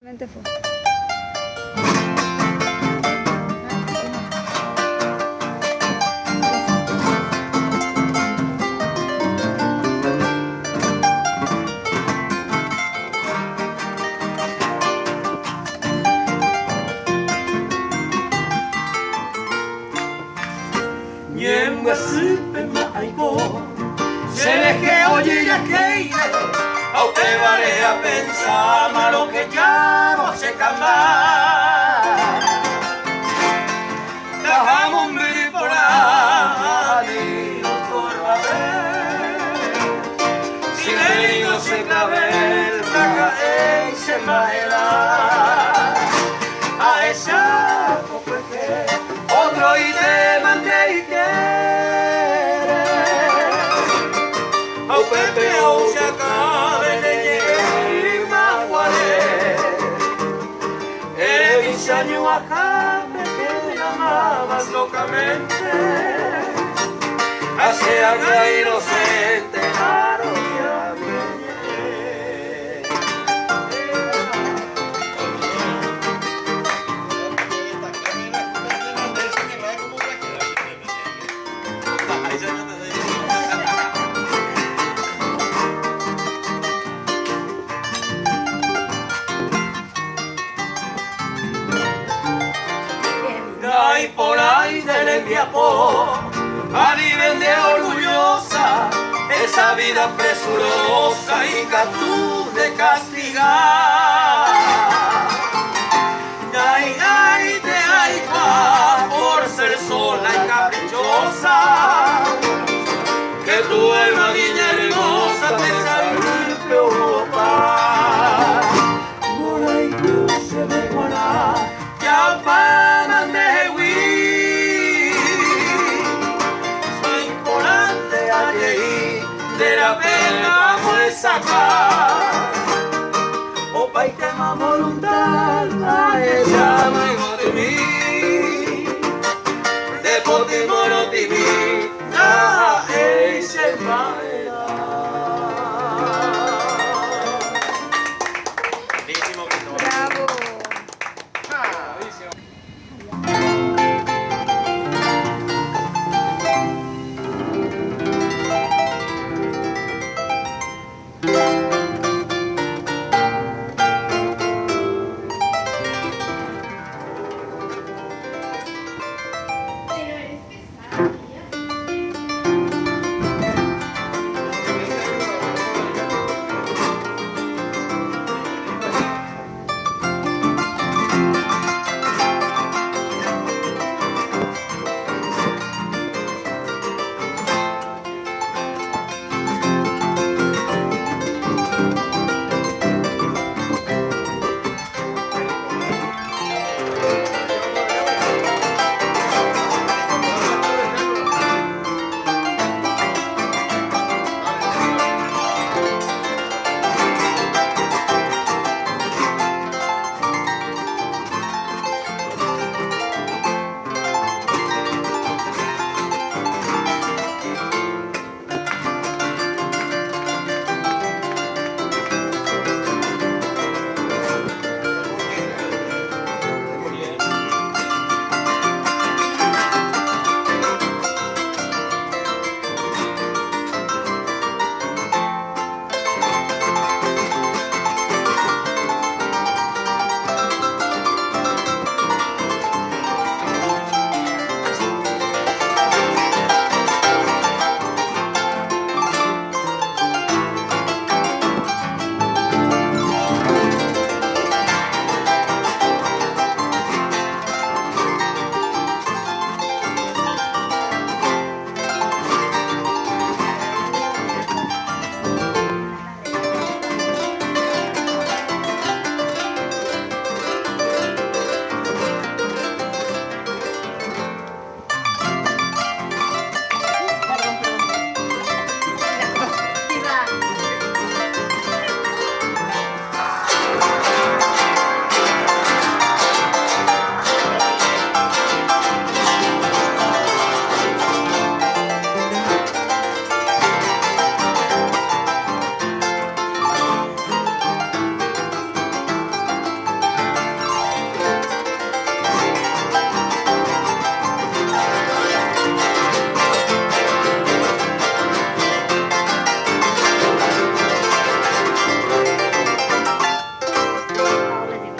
Fue. Nyemba sipe maiko Seleje oye ya que Au te vale a pensar malo que ya no se cambia Dejamos mi por ahí no corva Si venido se clavel Taca y se maela A esa copeque Otro y te mandé y quiere Au pepe au se acabe de llegar Maguare Eres bichaño acá que llamabas locamente Hace algo inocente Claro ya viene Hay por ahí del enviapó a nivel de orgullosa esa vida presurosa y catú de castigar ay de ay por ser sola y caprichosa que tu alma niña hermosa te salió preocupada por ahí tú se me guarda ya para de de la pena vamos a sacar Opa y tema voluntad a ella luego de mí de Potimoro TV a ese baila Bravo.